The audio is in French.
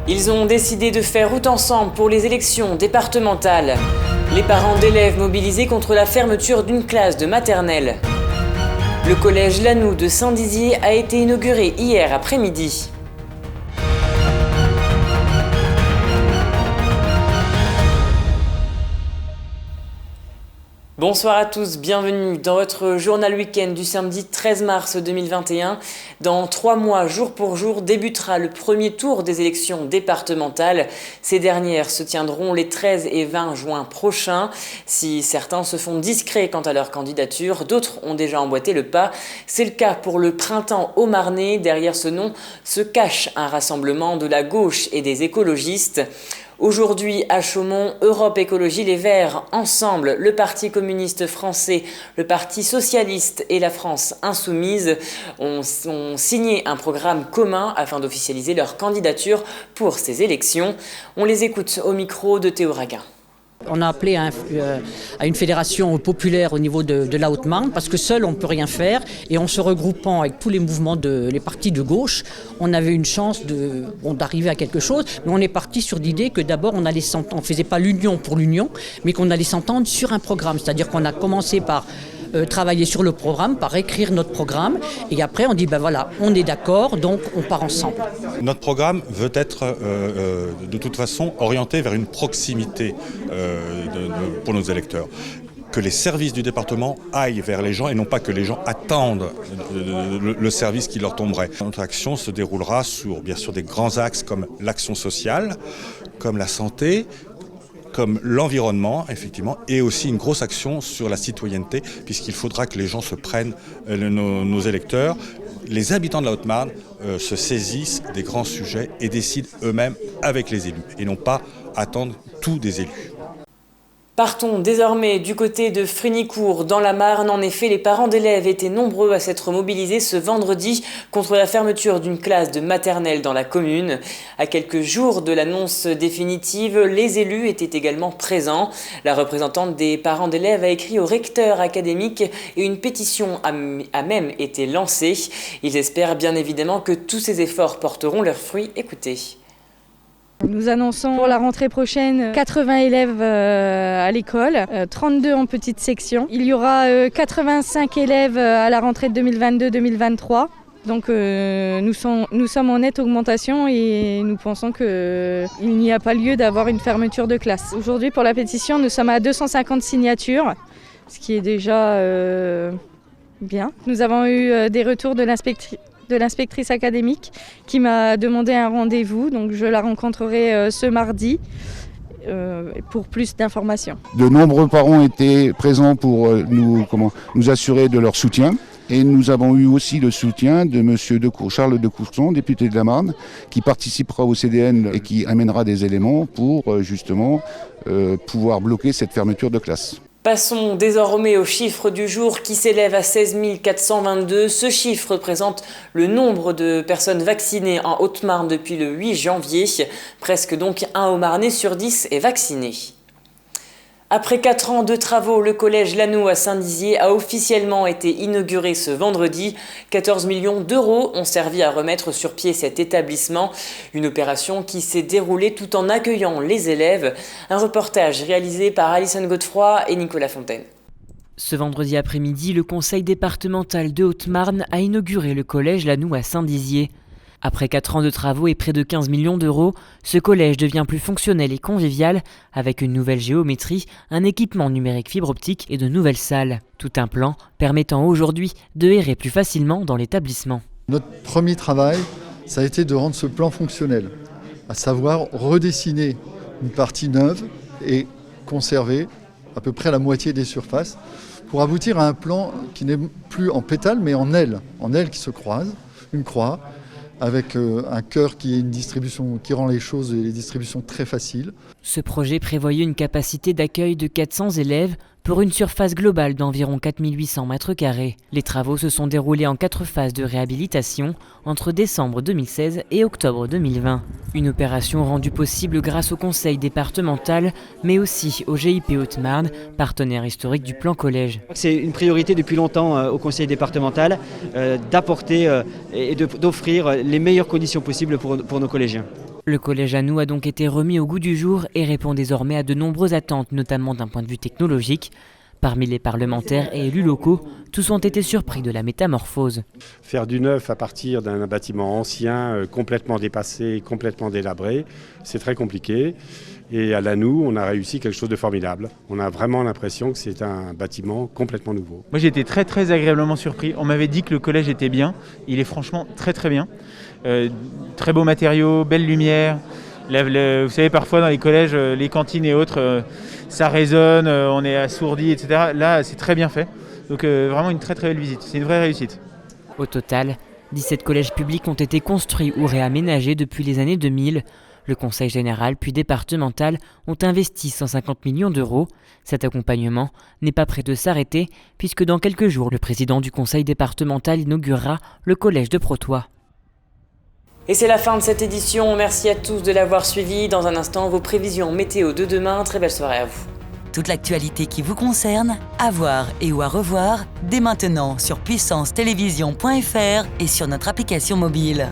Ils ont décidé de faire route ensemble pour les élections départementales. Les parents d'élèves mobilisés contre la fermeture d'une classe de maternelle. Le collège Lanoue de Saint-Dizier a été inauguré hier après-midi. Bonsoir à tous, bienvenue dans votre journal week-end du samedi 13 mars 2021. Dans 3 mois, jour pour jour, débutera le premier tour des élections départementales. Ces dernières se tiendront les 13 et 20 juin prochains. Si certains se font discrets quant à leur candidature, d'autres ont déjà emboîté le pas. C'est le cas pour le Printemps haut-marnais. Derrière ce nom se cache un rassemblement de la gauche et des écologistes. Aujourd'hui, à Chaumont, Europe Écologie Les Verts, Ensemble, le Parti communiste français, le Parti socialiste et la France insoumise ont signé un programme commun afin d'officialiser leur candidature pour ces élections. On les écoute au micro de Théo Raguin. On a appelé à une fédération populaire au niveau de la Haute-Marne parce que seul on ne peut rien faire et en se regroupant avec tous les mouvements les partis de gauche, on avait une chance d'arriver à quelque chose. Mais on est parti sur l'idée que d'abord on ne faisait pas l'union pour l'union, mais qu'on allait s'entendre sur un programme. C'est-à-dire qu'on a commencé par travailler sur le programme, par écrire notre programme et après on dit voilà, on est d'accord, donc on part ensemble. Notre programme veut être de toute façon orienté vers une proximité pour nos électeurs. Que les services du département aillent vers les gens et non pas que les gens attendent le service qui leur tomberait. Notre action se déroulera sur bien sûr des grands axes comme l'action sociale, comme la santé, comme l'environnement, effectivement, et aussi une grosse action sur la citoyenneté, puisqu'il faudra que les gens se prennent, nos électeurs, les habitants de la Haute-Marne se saisissent des grands sujets et décident eux-mêmes avec les élus, et non pas attendre tout des élus. Partons désormais du côté de Frignicourt dans la Marne. En effet, les parents d'élèves étaient nombreux à s'être mobilisés ce vendredi contre la fermeture d'une classe de maternelle dans la commune. À quelques jours de l'annonce définitive, les élus étaient également présents. La représentante des parents d'élèves a écrit au recteur académique et une pétition a même été lancée. Ils espèrent bien évidemment que tous ces efforts porteront leurs fruits. Écoutez. Nous annonçons pour la rentrée prochaine 80 élèves à l'école, 32 en petite section. Il y aura 85 élèves à la rentrée de 2022-2023. Donc nous sommes en nette augmentation et nous pensons qu'il n'y a pas lieu d'avoir une fermeture de classe. Aujourd'hui pour la pétition, nous sommes à 250 signatures, ce qui est déjà bien. Nous avons eu des retours de l'inspectrice académique qui m'a demandé un rendez-vous, donc je la rencontrerai ce mardi pour plus d'informations. De nombreux parents étaient présents pour nous assurer de leur soutien et nous avons eu aussi le soutien de monsieur Charles de Courson, député de la Marne, qui participera au CDN et qui amènera des éléments pour justement pouvoir bloquer cette fermeture de classe. Passons désormais au chiffre du jour qui s'élève à 16 422. Ce chiffre représente le nombre de personnes vaccinées en Haute-Marne depuis le 8 janvier. Presque donc un Haut-Marnais sur 10 est vacciné. Après 4 ans de travaux, le collège Lanoue à Saint-Dizier a officiellement été inauguré ce vendredi. 14 millions d'euros ont servi à remettre sur pied cet établissement. Une opération qui s'est déroulée tout en accueillant les élèves. Un reportage réalisé par Alison Godefroy et Nicolas Fontaine. Ce vendredi après-midi, le conseil départemental de Haute-Marne a inauguré le collège Lanoue à Saint-Dizier. Après 4 ans de travaux et près de 15 millions d'euros, ce collège devient plus fonctionnel et convivial avec une nouvelle géométrie, un équipement numérique fibre optique et de nouvelles salles. Tout un plan permettant aujourd'hui de errer plus facilement dans l'établissement. Notre premier travail, ça a été de rendre ce plan fonctionnel, à savoir redessiner une partie neuve et conserver à peu près la moitié des surfaces pour aboutir à un plan qui n'est plus en pétales mais en ailes qui se croisent, une croix, avec un cœur qui est une distribution qui rend les choses et les distributions très faciles. Ce projet prévoyait une capacité d'accueil de 400 élèves pour une surface globale d'environ 4800 m². Les travaux se sont déroulés en 4 phases de réhabilitation entre décembre 2016 et octobre 2020. Une opération rendue possible grâce au conseil départemental, mais aussi au GIP Haute-Marne, partenaire historique du plan collège. C'est une priorité depuis longtemps au conseil départemental d'apporter et d'offrir les meilleures conditions possibles pour nos collégiens. Le collège Anou a donc été remis au goût du jour et répond désormais à de nombreuses attentes, notamment d'un point de vue technologique. Parmi les parlementaires et élus locaux, tous ont été surpris de la métamorphose. Faire du neuf à partir d'un bâtiment ancien, complètement dépassé, complètement délabré, c'est très compliqué. Et à l'Anou, on a réussi quelque chose de formidable. On a vraiment l'impression que c'est un bâtiment complètement nouveau. Moi j'ai été très agréablement surpris. On m'avait dit que le collège était bien. Il est franchement très bien. Très beaux matériaux, belle lumière. Vous savez, parfois dans les collèges, les cantines et autres, ça résonne, on est assourdi, etc. Là, c'est très bien fait. Donc vraiment une très belle visite. C'est une vraie réussite. Au total, 17 collèges publics ont été construits ou réaménagés depuis les années 2000. Le Conseil général puis départemental ont investi 150 millions d'euros. Cet accompagnement n'est pas prêt de s'arrêter puisque dans quelques jours, le président du Conseil départemental inaugurera le collège de Protois. Et c'est la fin de cette édition. Merci à tous de l'avoir suivi. Dans un instant, vos prévisions météo de demain. Très belle soirée à vous. Toute l'actualité qui vous concerne, à voir et ou à revoir, dès maintenant sur puissancetélévision.fr et sur notre application mobile.